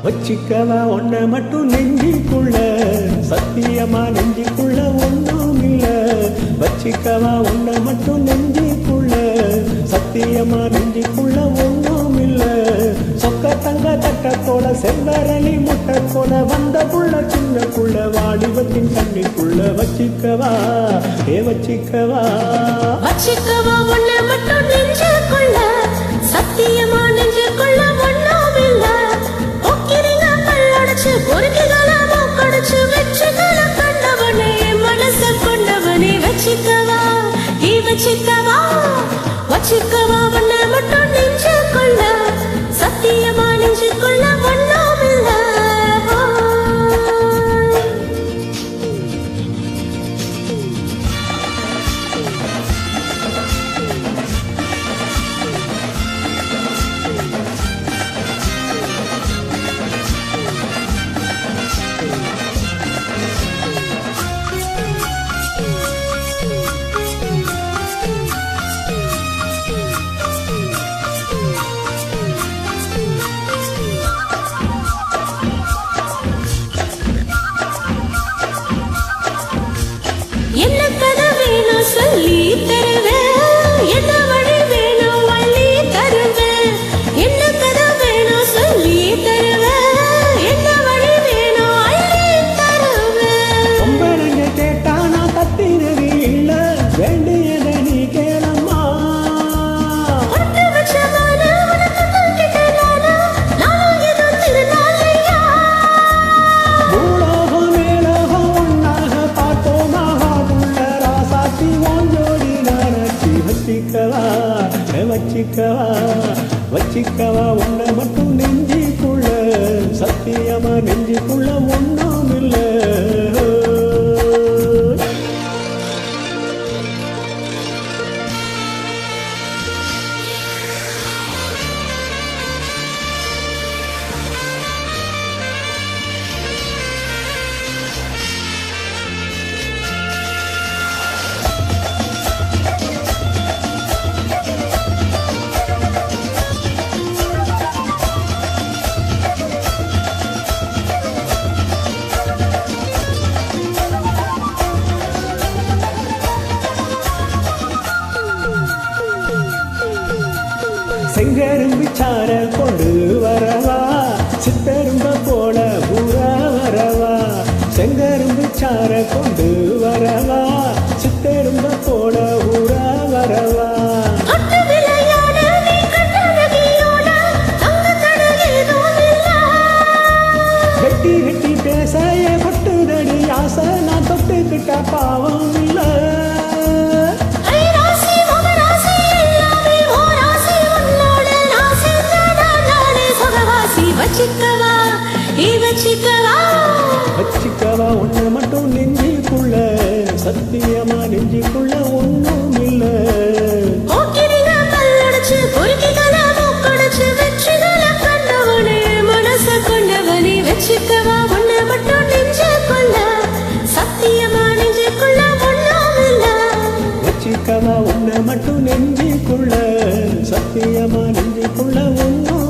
வச்சிக்கவா ஒன்ன மட்டும் நெஞ்சிக்குள்ள சத்தியமா நெஞ்சிக்குள்ள ஒன்றும் இல்ல வச்சிக்கவா ஒன்ன மட்டும் நெஞ்சிக்குள்ள சத்தியமா நெஞ்சிக்குள்ள ஒன்றும் இல்ல சொக்க தங்க தட்டத்தோட செவ்வரளி முட்டத்தோட வந்த புள்ள சின்ன புள்ள வாலிபத்தின் கண்ணிக்குள்ள வச்சிக்கவா வச்சிக்கவா வச்சிக்கவா ஒன்ன மட்டும் நெஞ்சிக்குள்ள சத்தியமா நெஞ்சிக்குள்ள ஒன்றும் இல்ல ஒக்கிரிங்க பல்லடைச்சு பொறுக்கிகள மூக்கடைச்சு வெற்றிகள கண்டவனே மனச கொண்டவனே வச்சிக்கவா வச்சிக்கவா வச்சிக்கவா ஒன்ன மட்டும் நெஞ்சிக்குள்ள சத்தியமா நெஞ்சிக்குள்ள ஒன்றும் இல்ல என்ன கதை வேணும் சொல்லி தருவேன் என்ன வழி வேணும் வழி தருவேன் என்ன கதை வேணும் சொல்லி தருவேன் என்ன வழி வேணும் அள்ளி தருவேன் ரொம்ப நெஞ்ச கேட்டா நான் கத்தினது இல்ல வேண்டியதை நீ கேளம்மா ஒட்டு வச்சமான உனக்கு தூக்கிட்டேனானா நான் ஏதோ திருநாளையா பூலோகம் மேலோகம் ஒன்னாக பார்த்தோமா உள்ள ராசாத்தி ஓஞ்சோடி நானச்சி வச்சிக்கவா வச்சிக்கவா வச்சிக்கவா உன்னை மட்டும் நெஞ்சிக்குள்ள சத்தியமா நெஞ்சிக்குள்ள ஒன்றும் இல்லை செங்கரும்பு சார கொண்டு வரவா சித்தரும்ப போல பூரா வரவா செங்கரும்பு சார கொண்டு வரவா சித்தரும்ப போல ஊரா வரவா ஒட்டு விளையாட நீ கண்டழகியோட அங்க தடகேதோ இல்ல வெட்டி வெட்டி பேச பட்டுதடி ஆசை நான் தொட்டுக்கிட்ட பாவம் இல்லை வச்சிக்கவா வச்சிக்கவா வச்சிக்கவா ஒன்ன மட்டும் நெஞ்சிக்குள்ள சத்தியமா நெஞ்சிக்குள்ள ஒன்றும் இல்ல ஓக்கிரிங்க பல்லடைச்சு பொறுக்கிகள மூக்கடைச்சு வெற்றிகள கண்டவனே மனச கொண்டவனே வச்சிக்கவா ஒன்ன மட்டும் நெஞ்சிக்குள்ள சத்தியமா நெஞ்சிக்குள்ள ஒன்றும் இல்ல வச்சிக்கவா ஒன்ன மட்டும் நெஞ்சிக்குள்ள சத்தியமா நெஞ்சிக்குள்ள ஒன்றும்